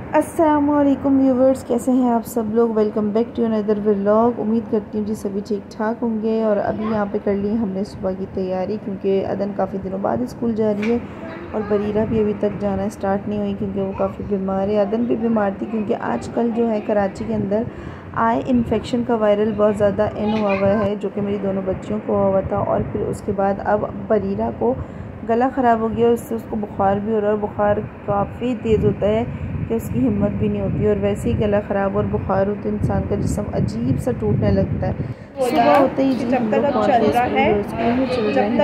अस्सलामुअलैकुम व्यूवर्स, कैसे हैं आप सब लोग। Welcome back to another vlog. उम्मीद करती हूँ जी सभी ठीक ठाक होंगे। और अभी यहाँ पे कर ली हमने सुबह की तैयारी, क्योंकि अदन काफ़ी दिनों बाद स्कूल जा रही है और बरीरा भी अभी तक जाना स्टार्ट नहीं हुई क्योंकि वो काफ़ी बीमार है। अदन भी बीमार थी क्योंकि आजकल जो है कराची के अंदर आई इन्फेक्शन का वायरल बहुत ज़्यादा इन हुआ है, जो कि मेरी दोनों बच्चियों को हुआ था। और फिर उसके बाद अब बरीरा को गला ख़राब हो गया, उससे उसको बुखार भी हो रहा है और बुखार काफ़ी तेज़ होता है कि उसकी हिम्मत भी नहीं होती। और वैसे ही गला ख़राब और बुखार हो तो इंसान का जिस्म अजीब सा टूटने लगता है। सुबह होते ही जी हम लोग पहुँच गए स्कूल में चल रहे हैं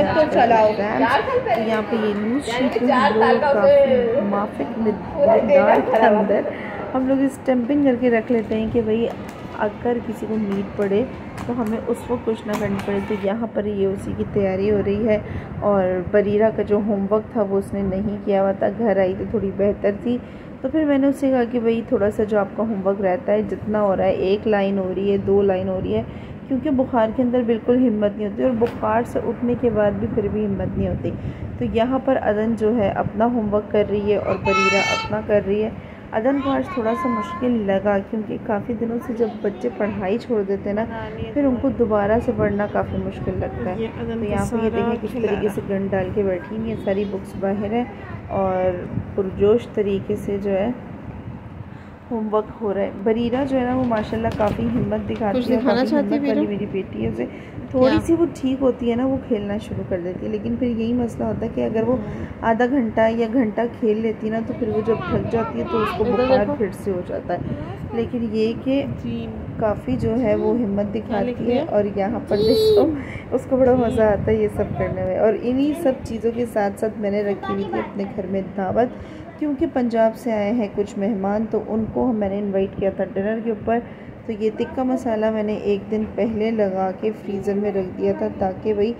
तो यहाँ पे ये न्यूज़ शीट में हम लोग काफ़ी माफिक मिकदार के अंदर हम लोग स्टैंपिंग करके रख लेते हैं कि भाई अगर किसी को नीड पड़े तो हमें उसको कुछ ना करनी पड़े। तो यहाँ पर ये उसी की तैयारी हो रही है। और बरीरा का जो होमवर्क था वो उसने नहीं किया हुआ था, घर आई तो थोड़ी बेहतर थी। तो फिर मैंने उससे कहा कि भाई थोड़ा सा जो आपका होमवर्क रहता है जितना हो रहा है, 1 लाइन हो रही है, 2 लाइन हो रही है, क्योंकि बुखार के अंदर बिल्कुल हिम्मत नहीं होती और बुखार से उठने के बाद भी फिर भी हिम्मत नहीं होती। तो यहाँ पर अदन जो है अपना होमवर्क कर रही है और बरीरा अपना कर रही है। अदन को आज थोड़ा सा मुश्किल लगा क्योंकि काफ़ी दिनों से जब बच्चे पढ़ाई छोड़ देते हैं ना, फिर उनको दोबारा से पढ़ना काफ़ी मुश्किल लगता है। तो यहाँ पर ये देखें किस तरीके से गन डाल के बैठी हुई है, सारी बुक्स बाहर है और पुरजोश तरीके से जो है होमवर्क हो रहा है। बरीरा जो है ना वो माशाल्लाह काफ़ी हिम्मत दिखाती है, काफ़ी हिम्मत वाली मेरी बेटी है। उसे थोड़ी सी वो ठीक होती है ना, वो खेलना शुरू कर देती है, लेकिन फिर यही मसला होता है कि अगर वो आधा घंटा या घंटा खेल लेती है ना तो फिर वो जब थक जाती है तो उसको बुखार फिर से हो जाता है। लेकिन ये कि काफ़ी जो है वो हिम्मत दिखाती है। और यहाँ पर देखो उसको बड़ा मज़ा आता है ये सब करने में। और इन्हीं सब चीज़ों के साथ साथ मैंने रखी हुई थी अपने घर में दावत, क्योंकि पंजाब से आए हैं कुछ मेहमान, तो उनको मैंने इनवाइट किया था डिनर के ऊपर। तो ये टिक्का मसाला मैंने एक दिन पहले लगा के फ्रीज़र में रख दिया था ताकि भाई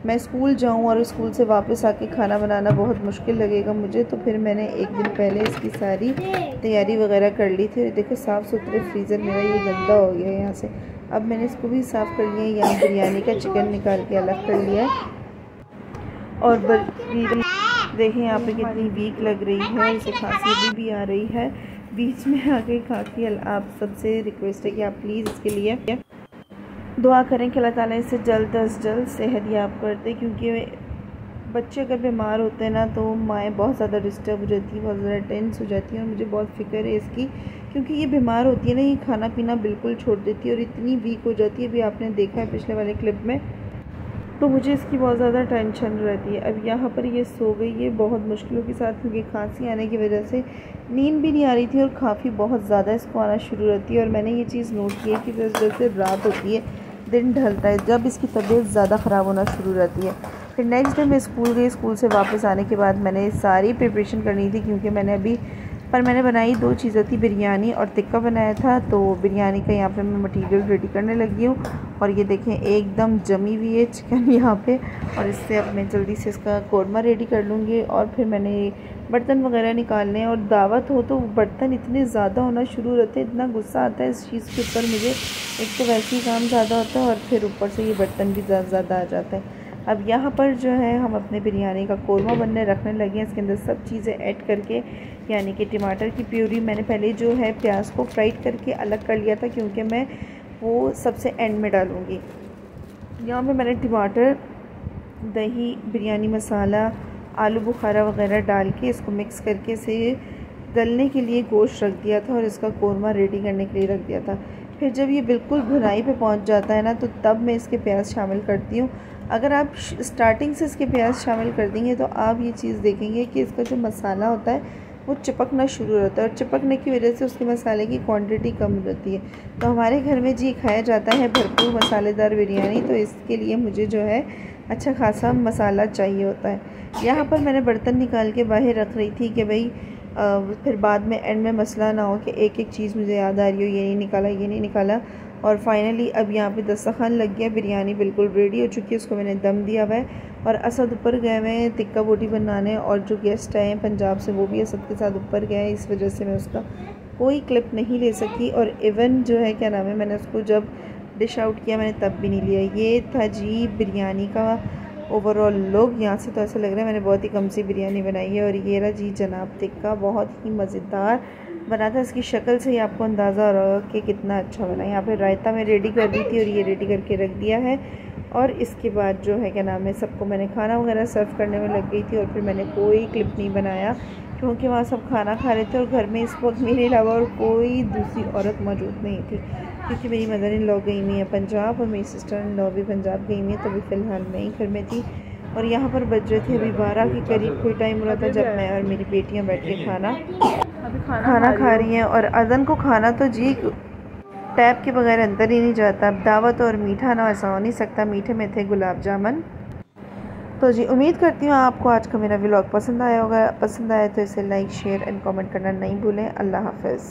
मैं स्कूल जाऊं और स्कूल से वापस आके खाना बनाना बहुत मुश्किल लगेगा मुझे। तो फिर मैंने एक दिन पहले इसकी सारी तैयारी वगैरह कर ली थी। देखो साफ़ सुथरे फ्रीज़र मेरा ये गंदा हो गया है यहाँ से। अब मैंने इसको भी साफ़ कर लिया है। यहाँ बिरयानी का चिकन निकाल के अलग कर लिया है। और देखें यहाँ पे कितनी वीक लग रही है, इसे खांसी भी आ रही है, बीच में आके खांसी। आप सबसे रिक्वेस्ट है कि आप प्लीज़ इसके लिए दुआ करें कि अल्लाह ताला इसे जल्द अज जल्द सेहत याब कर दे। क्योंकि बच्चे अगर बीमार होते हैं ना तो माएँ बहुत ज़्यादा डिस्टर्ब हो जाती हैं, बहुत ज़्यादा टेंस हो जाती हैं। और मुझे बहुत फ़िक्र है इसकी, क्योंकि ये बीमार होती है ना, ये खाना पीना बिल्कुल छोड़ देती है और इतनी वीक हो जाती है। अभी आपने देखा है पिछले वाले क्लिप में, तो मुझे इसकी बहुत ज़्यादा टेंशन रहती है। अब यहाँ पर ये सो गई है बहुत मुश्किलों के साथ, क्योंकि खांसी आने की वजह से नींद भी नहीं आ रही थी और काफ़ी बहुत ज़्यादा इसको आना शुरू रहती है। और मैंने ये चीज़ नोट की है कि जैसे रात होती है दिन ढलता है, जब इसकी तबीयत ज़्यादा ख़राब होना शुरू रहती है। फिर नेक्स्ट डे मैं स्कूल गई, स्कूल से वापस आने के बाद मैंने सारी प्रिपरेशन करनी थी, क्योंकि मैंने बनाई 2 चीज़ें थी, बिरयानी और टिक्का बनाया था। तो बिरयानी का यहाँ पे मैं मटेरियल रेडी करने लगी हूँ। और ये देखें एकदम जमी हुई है चिकन यहाँ पे। और इससे अब मैं जल्दी से इसका कोरमा रेडी कर लूँगी। और फिर मैंने बर्तन वगैरह निकालने हैं। और दावत हो तो बर्तन इतने ज़्यादा होना शुरू रहते हैं, इतना गुस्सा आता है इस चीज़ के ऊपर मुझे। एक तो वैसे ही काम ज़्यादा होता है और फिर ऊपर से ये बर्तन भी ज़्यादा आ जाता है। अब यहाँ पर जो है हम अपने बिरयानी का कोरमा बनने रखने लगे हैं। इसके अंदर सब चीज़ें ऐड करके, यानी कि टमाटर की प्यूरी मैंने पहले जो है प्याज को फ्राइड करके अलग कर लिया था, क्योंकि मैं वो सबसे एंड में डालूँगी। यहाँ पे मैंने टमाटर, दही, बिरयानी मसाला, आलू बुखारा वगैरह डाल के इसको मिक्स करके इसे गलने के लिए गोश्त रख दिया था और इसका कोरमा रेडी करने के लिए रख दिया था। फिर जब ये बिल्कुल भुनाई पे पहुंच जाता है ना, तो तब मैं इसके प्याज शामिल करती हूँ। अगर आप स्टार्टिंग से इसके प्याज शामिल कर देंगे तो आप ये चीज़ देखेंगे कि इसका जो मसाला होता है वो चिपकना शुरू होता है, और चिपकने की वजह से उसके मसाले की क्वांटिटी कम हो जाती है। तो हमारे घर में जी खाया जाता है भरपूर मसालेदार बिरयानी, तो इसके लिए मुझे जो है अच्छा खासा मसाला चाहिए होता है। यहाँ पर मैंने बर्तन निकाल के बाहर रख रही थी कि भाई फिर बाद में एंड में मसला ना हो कि एक एक चीज़ मुझे याद आ रही हो, ये नहीं निकाला, ये नहीं निकाला। और फाइनली अब यहाँ पे दस्तरखान लग गया, बिरयानी बिल्कुल रेडी हो चुकी है, उसको मैंने दम दिया हुआ है। और असद ऊपर गए हुए हैं टिक्का बोटी बनाने, और जो गेस्ट आए हैं पंजाब से वो भी असद के साथ ऊपर गए हैं, इस वजह से मैं उसका कोई क्लिप नहीं ले सकी। और इवन जो है क्या नाम है, मैंने उसको जब डिश आउट किया मैंने तब भी नहीं लिया। ये था जी बिरयानी का ओवरऑल लुक। यहाँ से तो ऐसा लग रहा है मैंने बहुत ही कम सी बिरयानी बनाई है। और ये रहा जी जनाब टिक्का, बहुत ही मज़ेदार बना था। इसकी शक्ल से ही आपको अंदाज़ा हो रहा कि कितना अच्छा बना। यहाँ पे रायता मैं रेडी कर दी थी और ये रेडी करके रख दिया है। और इसके बाद जो है क्या नाम है, सबको मैंने खाना वगैरह सर्व करने में लग गई थी और फिर मैंने कोई क्लिप नहीं बनाया क्योंकि वहाँ सब खाना खा रहे थे और घर में इस वक्त मेरे अलावा और कोई दूसरी औरत मौजूद नहीं थी, क्योंकि मेरी मदर इन लॉ गई हुई है पंजाब और मेरी सिस्टर इन लॉ भी पंजाब गई हुई है। तो अभी फ़िलहाल मैं ही घर में थी और यहाँ पर बज रहे थे अभी 12 के करीब कोई टाइम हो रहा था जब मैं और मेरी बेटियाँ बैठ के खाना खा रही हैं। और अदन को खाना तो जी टैप के बगैर अंदर ही नहीं जाता। अब दावत और मीठा ना ऐसा हो नहीं सकता। मीठे में थे गुलाब जामुन। तो जी उम्मीद करती हूँ आपको आज का मेरा व्लॉग पसंद आया होगा। पसंद आया तो इसे लाइक शेयर एंड कमेंट करना नहीं भूलें। अल्लाह हाफ़िज़।